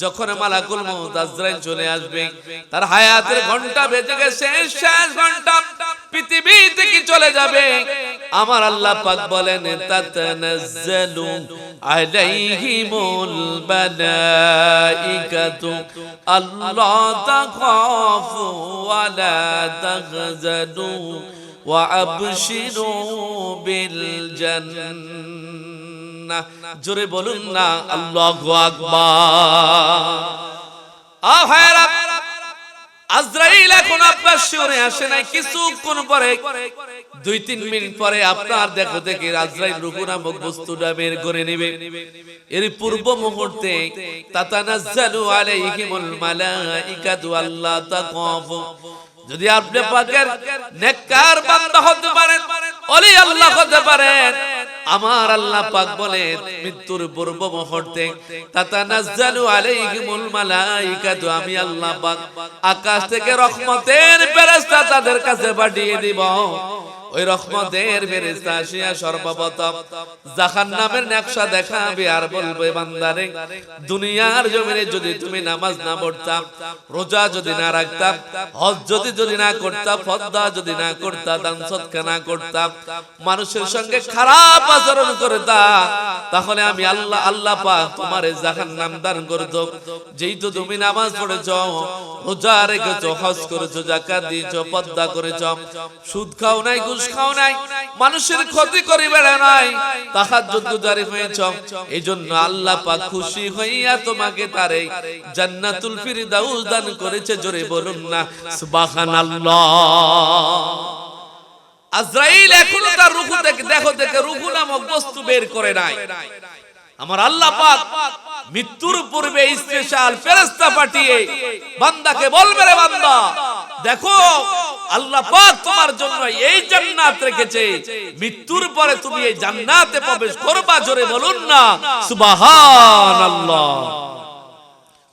যখন মালাকুল মউত আজরাইল চলে আসবে, তার হায়াতের ঘন্টা বেজে গেছে, শেষ ঘন্টা, পৃথিবী থেকে চলে যাবে। আমার আল্লাহ পাক বলেন তাতানাজ্জালু আলাইহিমুল মালাইকাতু আল্লা তাখাফু ওয়া লা তাহজানু ওয়া আবশিরু বিল জান্নাহ। জোরে বলুন না আল্লাহু আকবার। আজরাইল এখন আপনার শিওরে আসে নাই, কিছুক্ষণ পরে 2-3 মিনিট পরে আপনার দেখো দেখে আজরাইল রূহ নামক বস্তুটা বের করে নেবে। এর পূর্ব মুহূর্তে তাতানাজ্জালু আলাইহিমুল মালাইকাতু আল্লা তাখাফু। যদি আপনি পাকের নেককার বান্দা হতে পারেন, ওলি আল্লাহ হতে পারেন, আমার আল্লাহ পাক বলেন মৃত্যুর পূর্ব মুহূর্তে তাতানাজ্জালু আলাইহিমুল মালাইকাতু, আমি আল্লাহ পাক আকাশ থেকে রহমতের ফেরেশতা তাদের কাছে পাঠিয়ে দিব। ওই রহমতের ফেরেশতা আসিয়া সর্বপ্রথম জাহান্নামের নকশা দেখাবে আর বলবে, বান্দারে দুনিয়ার জমিনে যদি তুমি নামাজ না পড়তাম, রোজা যদি না রাখতাম, হজ যদি না করতাম, পর্দা যদি না করতাম, দান সদকা না করতাম, মানুষের সঙ্গে খারাপ আচরণ করতাম, তাহলে আমি আল্লাহ পাক তোমারে জাহান্নাম দান করত। যেহেতু তুমি নামাজ পড়েছো, রোজা রেখেছো, হজ করেছো, যাকাত দিয়েছো, পর্দা করেছো, সুদ খাও নাই, ঘুষ খাও নাই, মানুষের ক্ষতি করি বেড়া নাই, তাহাজ্জুদ গুজারি হয়েছো, এইজন্য আল্লাহ পাক খুশি হইয়া তোমাকে তারে জান্নাতুল ফিরদাউস দান করেছে। জোরে বলুন না সুবহানাল্লাহ। আজরাইল এখনো তার রূহ থেকে দেখো দেখে রূহ নামক বস্তু বের করে নাই। আমার আল্লাহ পাক মৃত্যুর পূর্বে স্পেশাল ফেরেশতা পাঠিয়ে বান্দাকে বলবে, রে বান্দা দেখো আল্লাহ পাক তোমার জন্য এই জান্নাত রেখেছে, মৃত্যুর পরে তুমি এই জান্নাতে প্রবেশ করবা। জোরে বলুন না সুবহানাল্লাহ।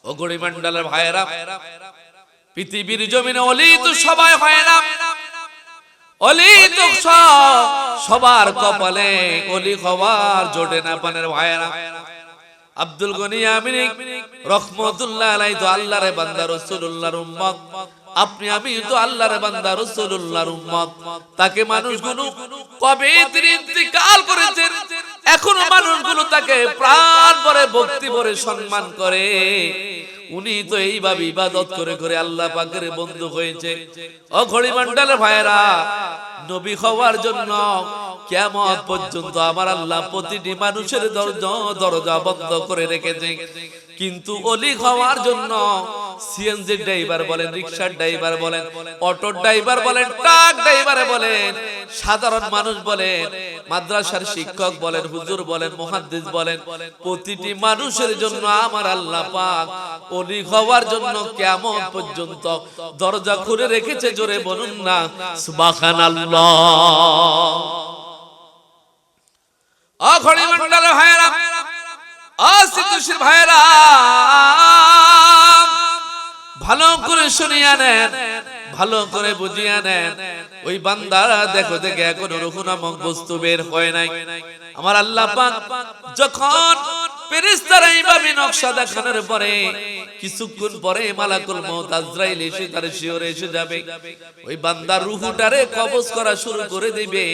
ও গড়ি মণ্ডলের ভাইরা, পৃথিবীর জমিনে ওলি তো সবাই হয় না, ওলি তো সবার কপালে ওলি হওয়ার জোটে না। পানের ভাইরা, আব্দুল গনি আমিনী রহমতুল্লাহ আলাইহি তো আল্লাহর বান্দা, রাসূলুল্লাহর উম্মত। আপনি আমি তো আল্লাহর বান্দা, রাসূলুল্লাহর উম্মত। তাকে মানুষগুলো কবে তিনি ইন্তিকাল করেছেন, এখনো মানুষগুলো তাকে প্রাণ ভরে ভক্তি ভরে সম্মান করে। উনি তো এইভাবে ইবাদত করে করে আল্লাহ পাকের বন্ধু হয়েছে। ও ঘড়ি মণ্ডলের ভাইরা, নবী হওয়ার জন্য কিয়ামত পর্যন্ত আমার আল্লাহ প্রতিটি মানুষের দরজা বন্ধ করে রেখেছে, কিন্তু ওলি হওয়ার জন্য সিএনজি ড্রাইভার বলেন, রিকশার ড্রাইভার বলেন, অটো ড্রাইভার বলেন, ট্রাক ড্রাইভার বলেন, সাধারণ মানুষ বলেন, মাদ্রাসার শিক্ষক বলেন, হুজুর বলেন, মুহাদ্দিস বলেন, প্রতিটি মানুষের জন্য আমার আল্লাহ পাক ওলি হওয়ার জন্য কিয়ামত পর্যন্ত দরজা খুলে রেখেছে। জোরে বলুন না সুবহানাল্লাহ। ঘড়ি মণ্ডলের ভাইরা, সিদ্ধুশীর ভাইরা, ভালো করে শুনিয়া নেন, ভালো করে বুঝিয়া নেন। ওই বান্দারা দেখো দেখে এখনো রূহ নামক বস্তু বের হয় নাই। আমার আল্লাহ পাক যখন ফেরেশতারা এইভাবে নকশা দেখানোর পরে কিছুক্ষণ পরে মালাকুল মউত আজরাইল এসে তার শিয়রে এসে যাবে। ওই বান্দার রূহটারে কবজ করা শুরু করে দিবে,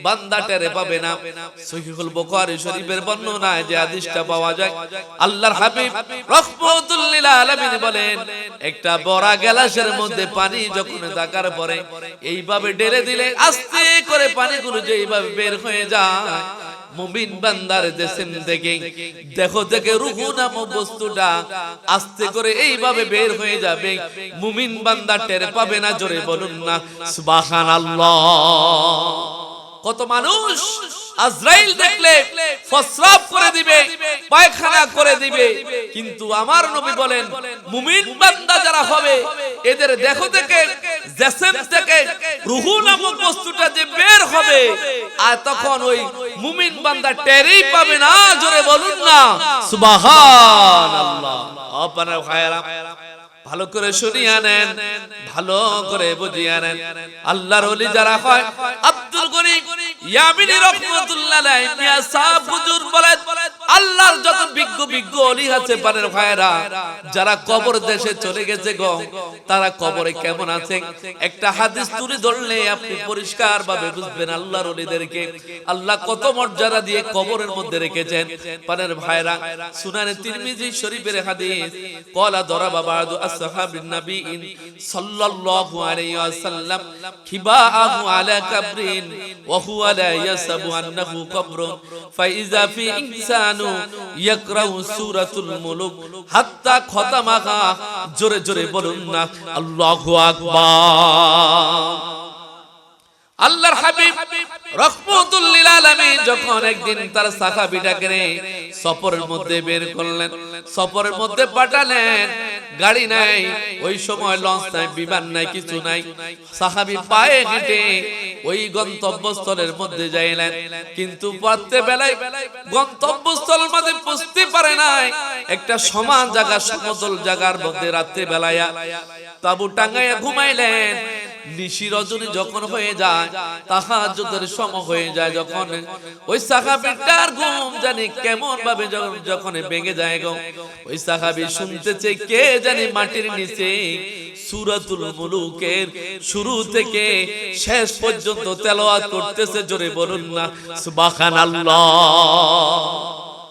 বান্দাটারে পাবে না। সহিহুল বুখারী শরীফের বর্ণনায় যে হাদিসটা পাওয়া যায়, আল্লাহর হাবিব রাহমাতুল লিল আলামিন বলেন, একটা বড়া গ্লাসের মধ্যে পানি যখন থাকার পরে এইভাবে ঢেলে দিলে আস্তে করে পানিগুলো যে এইভাবে বের হয়ে যায়, মুমিন বান্দার দেশে থেকে দেখো দেখে রূহ নামক বস্তুটা আস্তে করে এইভাবে বের হয়ে যাবে, মুমিন বান্দা টের পাবে না। জোরে বলুন না সুবহানাল্লাহ। কত মানুষ আজরাইল দেখলে প্রস্রাব করে দিবে, পায়খানা করে দিবে, কিন্তু আমার নবী বলেন মুমিন বান্দা যারা হবে এদের দেখো দেখে জেসেম থেকে রূহ নামক বস্তুটা যে বের হবে, আর তখন ওই মুমিন বান্দা টেরই পাবে না। জোরে বলুন না সুবহানাল্লাহ। আপনারা ভাইরা ভালো করে শুনিয়া নেন, ভালো করে বুঝিয়া নেন। আল্লাহর ওলি যারা হয়, আব্দুল গনি ইয়ামিনী রাহমাতুল্লাহ আলাইহি মিয়া সাহেব হুজুর বলেন, আল্লাহর যত বিজ্ঞ বিজ্ঞ ওলি আছে পানের ভাইরা, যারা কবর দেশে চলে গেছে গো, তারা কবরে কেমন আছে একটা হাদিস তুলে ধরলে আপনি পরিষ্কার ভাবে বুঝবেন আল্লাহর ওলিদেরকে আল্লাহ কত মর্যাদা দিয়ে কবরের মধ্যে রেখেছেন। পানের ভাইরা, সুনানে তিরমিজি শরীফের হাদিস, ক্বালা দরাবা বাদু আসহাবিন নবীন সাল্লাল্লাহু আলাইহি ওয়াসাল্লাম খিবাআহু আলা কাবরিন ওয়া হুয়া লা ইয়াসাবু আন্নাহু কবরুন ফাইযা ফি ইনসানু ইয়াকরাউ সূরাতুল মুলুক হাত্তা খতামাহা। জোরে জোরে বলুন না আল্লাহু আকবার। আল্লাহর হাবিব রাহমাতুল লিল আলামিন যখন একদিন তার সাহাবীটাকে সফরের মধ্যে বের করলেন, সফরের মধ্যে পাঠালেন, গাড়ি নাই ওই সময়, লঞ্চ নাই, বিমান নাই, কিছু নাই, সাহাবী পায়ে হেঁটে ওই গন্তব্যস্থলের মধ্যে যাইলেন। কিন্তু রাত্রে বেলায় গন্তব্যস্থলের মধ্যে পৌঁছতে পারে নাই। একটা সমান জায়গা, সমতল জায়গার মধ্যে রাত্রে বেলায় তাবু টাঙ্গাইয়া ঘুমাইলেন। নিশি রজনী যখন হয়ে যায়, তাহাজ্জুদের সময় হয়ে যায়, যখন ওই সাহাবীটার ঘুম জানি কেমন ভাবে যখন ভেঙে যায় গো, ওই সাহাবী শুনতেছে কে জানি মাটির নিচে সূরাতুল মুলুকের শুরু থেকে শেষ পর্যন্ত তেলাওয়াত করতেছে। জোরে বলুন না সুবহানাল্লাহ।